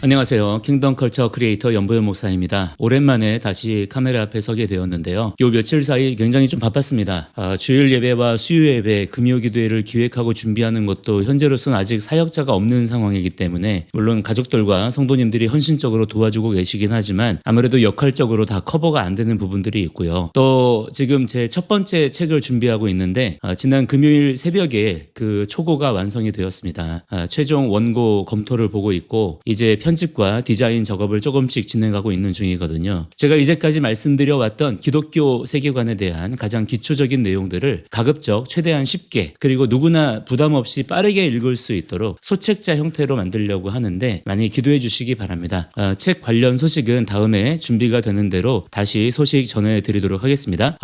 안녕하세요. 킹덤 컬처 크리에이터 연보현 목사입니다. 오랜만에 다시 카메라 앞에 서게 되었는데요. 요 며칠 사이 굉장히 좀 바빴습니다. 주일 예배와 수요 예배, 금요 기도회를 기획하고 준비하는 것도 현재로서는 아직 사역자가 없는 상황이기 때문에 물론 가족들과 성도님들이 헌신적으로 도와주고 계시긴 하지만 아무래도 역할적으로 다 커버가 안 되는 부분들이 있고요. 또 지금 제 첫 번째 책을 준비하고 있는데 지난 금요일 새벽에 그 초고가 완성이 되었습니다. 최종 원고 검토를 보고 있고 이제 편집과 디자인 작업을 조금씩 진행하고 있는 중이거든요. 제가 이제까지 말씀드려왔던 기독교 세계관에 대한 가장 기초적인 내용들을 가급적 최대한 쉽게 그리고 누구나 부담 없이 빠르게 읽을 수 있도록 소책자 형태로 만들려고 하는데 많이 기도해 주시기 바랍니다. 책 관련 소식은 다음에 준비가 되는 대로 다시 소식 전해드리도록 하겠습니다.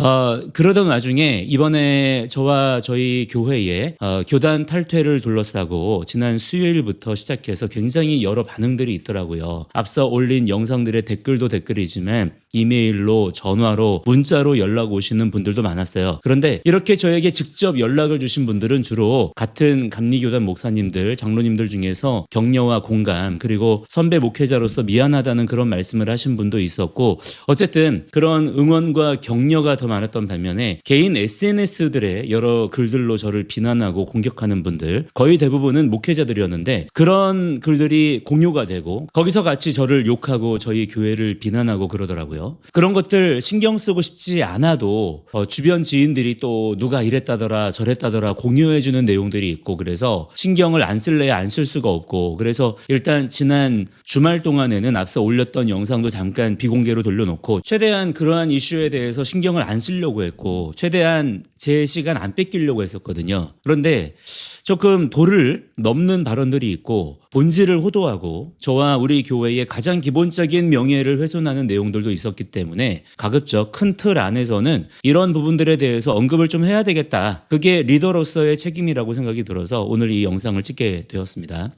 그러던 와중에 이번에 저와 저희 교회에 교단 탈퇴를 둘러싸고 지난 수요일부터 시작해서 굉장히 여러 반응들이 있더라고요. 앞서 올린 영상들의 댓글도 댓글이지만 이메일로, 전화로, 문자로 연락 오시는 분들도 많았어요. 그런데 이렇게 저에게 직접 연락을 주신 분들은 주로 같은 감리교단 목사님들, 장로님들 중에서 격려와 공감 그리고 선배 목회자로서 미안하다는 그런 말씀을 하신 분도 있었고 어쨌든 그런 응원과 격려가 더 많았던 반면에 개인 SNS들의 여러 글들로 저를 비난하고 공격하는 분들 거의 대부분은 목회자들이었는데 그런 글들이 공유가 되고 거기서 같이 저를 욕하고 저희 교회를 비난하고 그러더라고요. 그런 것들 신경 쓰고 싶지 않아도 주변 지인들이 또 누가 이랬다더라 저랬다더라 공유해주는 내용들이 있고 그래서 신경을 안 쓸래야 안 쓸 수가 없고 그래서 일단 지난 주말 동안에는 앞서 올렸던 영상도 잠깐 비공개로 돌려놓고 최대한 그러한 이슈에 대해서 신경을 안 쓰려고 했고 최대한 제 시간 안 뺏기려고 했었거든요. 그런데 조금 도를 넘는 발언들이 있고 본질을 호도하고 저와 우리 교회의 가장 기본적인 명예를 훼손하는 내용들도 있었기 때문에 가급적 큰 틀 안에서는 이런 부분들에 대해서 언급을 좀 해야 되겠다. 그게 리더로서의 책임이라고 생각이 들어서 오늘 이 영상을 찍게 되었습니다.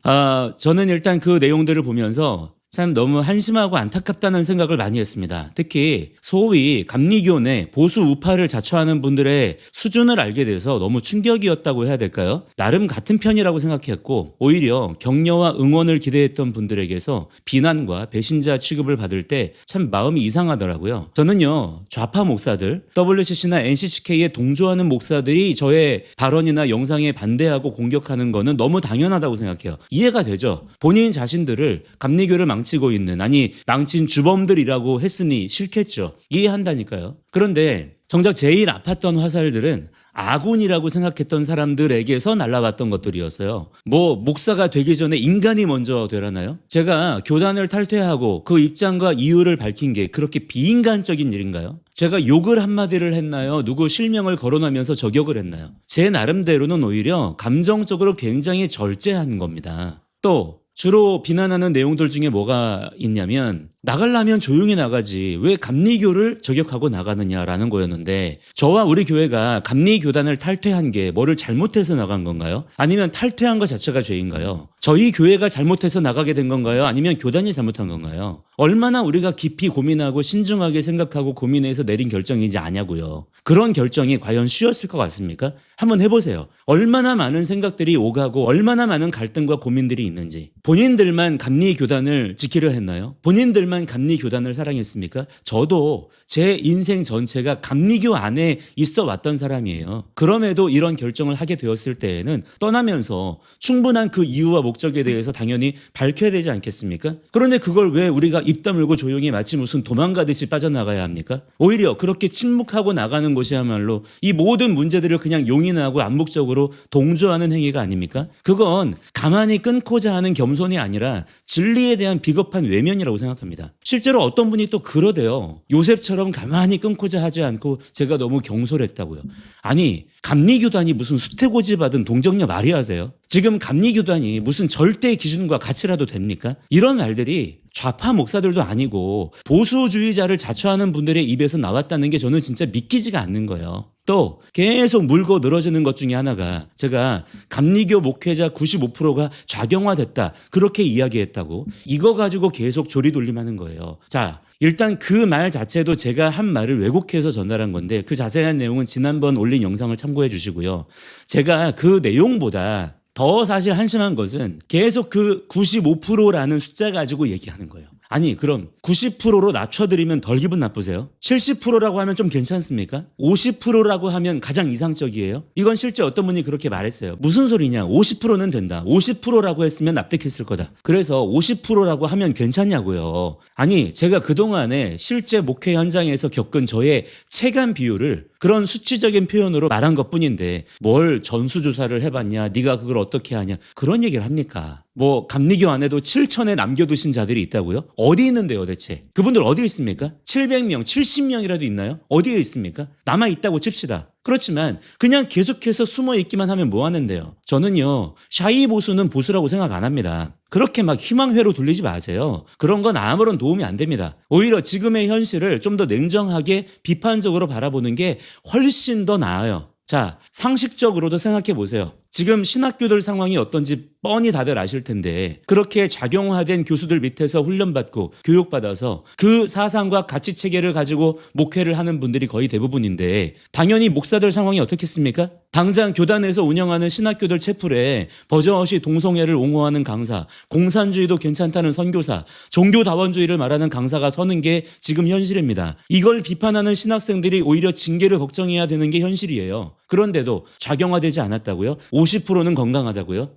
저는 일단 그 내용들을 보면서 참 너무 한심하고 안타깝다는 생각을 많이 했습니다. 특히 소위 감리교 내 보수 우파를 자처하는 분들의 수준을 알게 돼서 너무 충격이었다고 해야 될까요? 나름 같은 편이라고 생각했고 오히려 격려와 응원을 기대했던 분들에게서 비난과 배신자 취급을 받을 때 참 마음이 이상하더라고요. 저는요 좌파 목사들, WCC나 NCCK에 동조하는 목사들이 저의 발언이나 영상에 반대하고 공격하는 거는 너무 당연하다고 생각해요. 이해가 되죠. 본인 자신들을 감리교를 망치고 있는 아니 망친 주범들이라고 했으니 싫겠죠. 이해한다니까요. 그런데 정작 제일 아팠던 화살들은 아군이라고 생각했던 사람들에게서 날아왔던 것들이었어요. 목사가 되기 전에 인간이 먼저 되라나요? 제가 교단을 탈퇴하고 그 입장과 이유를 밝힌 게 그렇게 비인간적인 일인가요? 제가 욕을 한마디를 했나요? 누구 실명을 거론하면서 저격을 했나요? 제 나름대로는 오히려 감정적으로 굉장히 절제한 겁니다. 또 주로 비난하는 내용들 중에 뭐가 있냐면 나가려면 조용히 나가지 왜 감리교를 저격하고 나가느냐라는 거였는데 저와 우리 교회가 감리교단을 탈퇴한 게 뭐를 잘못해서 나간 건가요? 아니면 탈퇴한 것 자체가 죄인가요? 저희 교회가 잘못해서 나가게 된 건가요? 아니면 교단이 잘못한 건가요? 얼마나 우리가 깊이 고민하고 신중하게 생각하고 고민해서 내린 결정이지 아냐고요. 그런 결정이 과연 쉬웠을 것 같습니까? 한번 해보세요. 얼마나 많은 생각들이 오가고 얼마나 많은 갈등과 고민들이 있는지. 본인들만 감리교단을 지키려 했나요? 본인들만 감리교단을 사랑했습니까? 저도 제 인생 전체가 감리교 안에 있어 왔던 사람이에요. 그럼에도 이런 결정을 하게 되었을 때에는 떠나면서 충분한 그 이유와 목적에 대해서 당연히 밝혀야 되지 않겠습니까? 그런데 그걸 왜 우리가 입 다물고 조용히 마치 무슨 도망가듯이 빠져나가야 합니까? 오히려 그렇게 침묵하고 나가는 것이야말로 이 모든 문제들을 그냥 용인하고 암묵적으로 동조하는 행위가 아닙니까? 그건 가만히 끊고자 하는 겸손이 아니라 진리에 대한 비겁한 외면이라고 생각합니다. 실제로 어떤 분이 또 그러대요. 요셉처럼 가만히 끊고자 하지 않고 제가 너무 경솔했다고요. 아니 감리교단이 무슨 수태고지 받은 동정녀 말이 하세요? 지금 감리교단이 무슨 절대 기준과 가치라도 됩니까? 이런 말들이 좌파 목사들도 아니고 보수주의자를 자처하는 분들의 입에서 나왔다는 게 저는 진짜 믿기지가 않는 거예요. 또 계속 물고 늘어지는 것 중에 하나가 제가 감리교 목회자 95%가 좌경화됐다 그렇게 이야기했다고 이거 가지고 계속 조리돌림하는 거예요. 자, 일단 그 말 자체도 제가 한 말을 왜곡해서 전달한 건데 그 자세한 내용은 지난번 올린 영상을 참고해 주시고요. 제가 그 내용보다 더 사실 한심한 것은 계속 그 95%라는 숫자 가지고 얘기하는 거예요. 아니 그럼 90%로 낮춰드리면 덜 기분 나쁘세요? 70%라고 하면 좀 괜찮습니까? 50%라고 하면 가장 이상적이에요? 이건 실제 어떤 분이 그렇게 말했어요. 무슨 소리냐? 50%는 된다. 50%라고 했으면 납득했을 거다. 그래서 50%라고 하면 괜찮냐고요. 아니 제가 그동안에 실제 목회 현장에서 겪은 저의 체감 비율을 그런 수치적인 표현으로 말한 것뿐인데 뭘 전수조사를 해봤냐, 네가 그걸 어떻게 하냐 그런 얘기를 합니까? 뭐 감리교 안에도 7천에 남겨두신 자들이 있다고요? 어디 있는데요 대체? 그분들 어디 있습니까? 700명, 70명이라도 있나요? 어디에 있습니까? 남아있다고 칩시다. 그렇지만 그냥 계속해서 숨어 있기만 하면 뭐 하는데요? 저는요 샤이 보수는 보수라고 생각 안 합니다. 그렇게 막 희망회로 돌리지 마세요. 그런 건 아무런 도움이 안 됩니다. 오히려 지금의 현실을 좀 더 냉정하게 비판적으로 바라보는 게 훨씬 더 나아요. 자, 상식적으로도 생각해 보세요. 지금 신학교들 상황이 어떤지 뻔히 다들 아실 텐데 그렇게 작용화된 교수들 밑에서 훈련받고 교육받아서 그 사상과 가치 체계를 가지고 목회를 하는 분들이 거의 대부분인데 당연히 목사들 상황이 어떻겠습니까? 당장 교단에서 운영하는 신학교들 채플에 버젓이 동성애를 옹호하는 강사, 공산주의도 괜찮다는 선교사, 종교다원주의를 말하는 강사가 서는 게 지금 현실입니다. 이걸 비판하는 신학생들이 오히려 징계를 걱정해야 되는 게 현실이에요. 그런데도 작용화되지 않았다고요? 50%는 건강하다고요?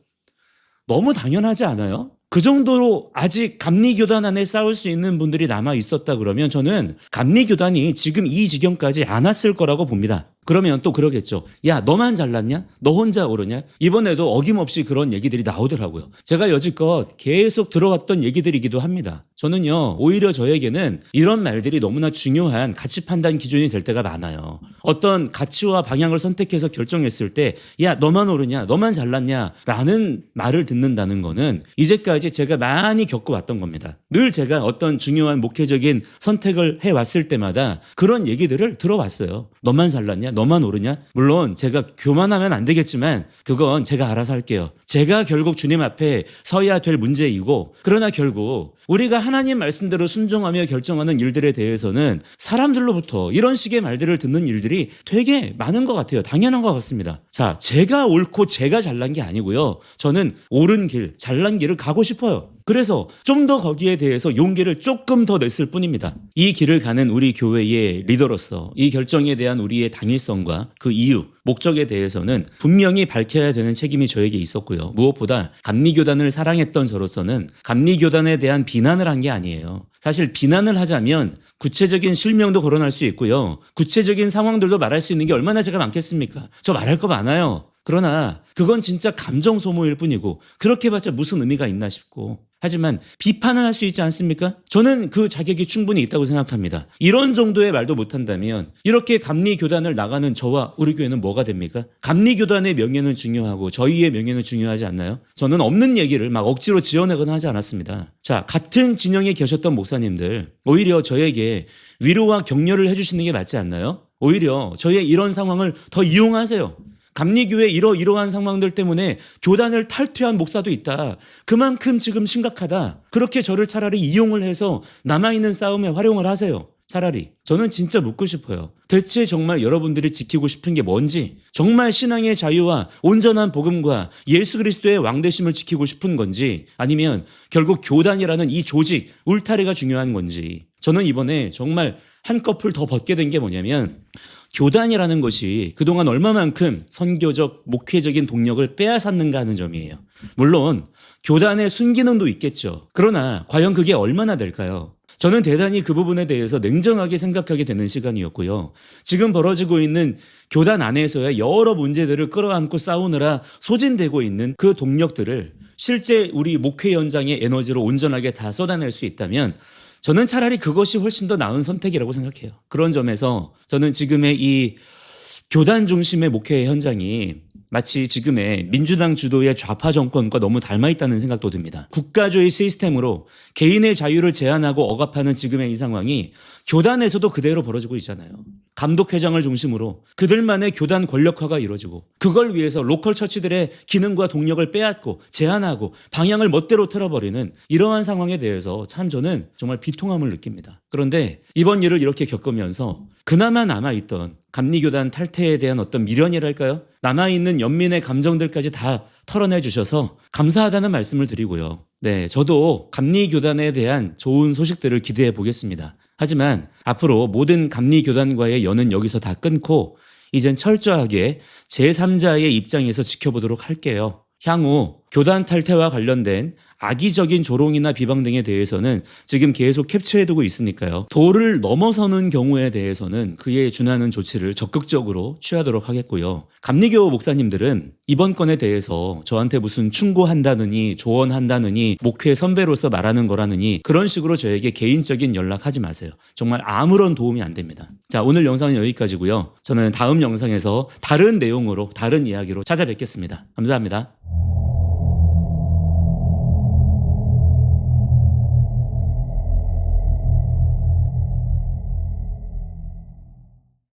너무 당연하지 않아요? 그 정도로 아직 감리교단 안에 싸울 수 있는 분들이 남아 있었다 그러면 저는 감리교단이 지금 이 지경까지 안 왔을 거라고 봅니다. 그러면 또 그러겠죠. 야, 너만 잘났냐? 너 혼자 오르냐? 이번에도 어김없이 그런 얘기들이 나오더라고요. 제가 여지껏 계속 들어왔던 얘기들이기도 합니다. 저는요, 오히려 저에게는 이런 말들이 너무나 중요한 가치 판단 기준이 될 때가 많아요. 어떤 가치와 방향을 선택해서 결정했을 때, 야, 너만 오르냐? 너만 잘났냐? 라는 말을 듣는다는 거는 이제까지 제가 많이 겪어왔던 겁니다. 늘 제가 어떤 중요한 목회적인 선택을 해왔을 때마다 그런 얘기들을 들어왔어요. 너만 잘났냐? 너만 오르냐? 물론 제가 교만하면 안 되겠지만 그건 제가 알아서 할게요. 제가 결국 주님 앞에 서야 될 문제이고 그러나 결국 우리가 하나님 말씀대로 순종하며 결정하는 일들에 대해서는 사람들로부터 이런 식의 말들을 듣는 일들이 되게 많은 것 같아요. 당연한 것 같습니다. 자, 제가 옳고 제가 잘난 게 아니고요. 저는 옳은 길, 잘난 길을 가고 싶어요. 그래서 좀 더 거기에 대해서 용기를 조금 더 냈을 뿐입니다. 이 길을 가는 우리 교회의 리더로서 이 결정에 대한 우리의 당위성과 그 이유, 목적에 대해서는 분명히 밝혀야 되는 책임이 저에게 있었고요. 무엇보다 감리교단을 사랑했던 저로서는 감리교단에 대한 비난을 한 게 아니에요. 사실 비난을 하자면 구체적인 실명도 거론할 수 있고요. 구체적인 상황들도 말할 수 있는 게 얼마나 제가 많겠습니까? 저 말할 거 많아요. 그러나 그건 진짜 감정 소모일 뿐이고 그렇게 해봤자 무슨 의미가 있나 싶고 하지만 비판을 할 수 있지 않습니까? 저는 그 자격이 충분히 있다고 생각합니다. 이런 정도의 말도 못한다면 이렇게 감리교단을 나가는 저와 우리 교회는 뭐가 됩니까? 감리교단의 명예는 중요하고 저희의 명예는 중요하지 않나요? 저는 없는 얘기를 막 억지로 지어내거나 하지 않았습니다. 자, 같은 진영에 계셨던 목사님들 오히려 저에게 위로와 격려를 해주시는 게 맞지 않나요? 오히려 저의 이런 상황을 더 이용하세요. 감리교회 이러한 상황들 때문에 교단을 탈퇴한 목사도 있다. 그만큼 지금 심각하다. 그렇게 저를 차라리 이용을 해서 남아있는 싸움에 활용을 하세요. 차라리. 저는 진짜 묻고 싶어요. 대체 정말 여러분들이 지키고 싶은 게 뭔지, 정말 신앙의 자유와 온전한 복음과 예수 그리스도의 왕되심을 지키고 싶은 건지, 아니면 결국 교단이라는 이 조직, 울타리가 중요한 건지. 저는 이번에 정말 한꺼풀 더 벗게 된 게 뭐냐면 교단이라는 것이 그동안 얼마만큼 선교적, 목회적인 동력을 빼앗았는가 하는 점이에요. 물론 교단의 순기능도 있겠죠. 그러나 과연 그게 얼마나 될까요? 저는 대단히 그 부분에 대해서 냉정하게 생각하게 되는 시간이었고요. 지금 벌어지고 있는 교단 안에서의 여러 문제들을 끌어안고 싸우느라 소진되고 있는 그 동력들을 실제 우리 목회 현장의 에너지로 온전하게 다 쏟아낼 수 있다면 저는 차라리 그것이 훨씬 더 나은 선택이라고 생각해요. 그런 점에서 저는 지금의 이 교단 중심의 목회 현장이 마치 지금의 민주당 주도의 좌파 정권과 너무 닮아있다는 생각도 듭니다. 국가주의 시스템으로 개인의 자유를 제한하고 억압하는 지금의 이 상황이 교단에서도 그대로 벌어지고 있잖아요. 감독회장을 중심으로 그들만의 교단 권력화가 이루어지고 그걸 위해서 로컬 처치들의 기능과 동력을 빼앗고 제한하고 방향을 멋대로 틀어버리는 이러한 상황에 대해서 참 저는 정말 비통함을 느낍니다. 그런데 이번 일을 이렇게 겪으면서 그나마 남아있던 감리교단 탈퇴에 대한 어떤 미련이랄까요? 남아있는 연민의 감정들까지 다 털어내 주셔서 감사하다는 말씀을 드리고요. 네, 저도 감리교단에 대한 좋은 소식들을 기대해 보겠습니다. 하지만 앞으로 모든 감리교단과의 연은 여기서 다 끊고 이젠 철저하게 제3자의 입장에서 지켜보도록 할게요. 향후 교단 탈퇴와 관련된 악의적인 조롱이나 비방 등에 대해서는 지금 계속 캡처해두고 있으니까요. 도를 넘어서는 경우에 대해서는 그에 준하는 조치를 적극적으로 취하도록 하겠고요. 감리교 목사님들은 이번 건에 대해서 저한테 무슨 충고한다느니 조언한다느니 목회 선배로서 말하는 거라느니 그런 식으로 저에게 개인적인 연락하지 마세요. 정말 아무런 도움이 안 됩니다. 자, 오늘 영상은 여기까지고요. 저는 다음 영상에서 다른 내용으로 다른 이야기로 찾아뵙겠습니다. 감사합니다.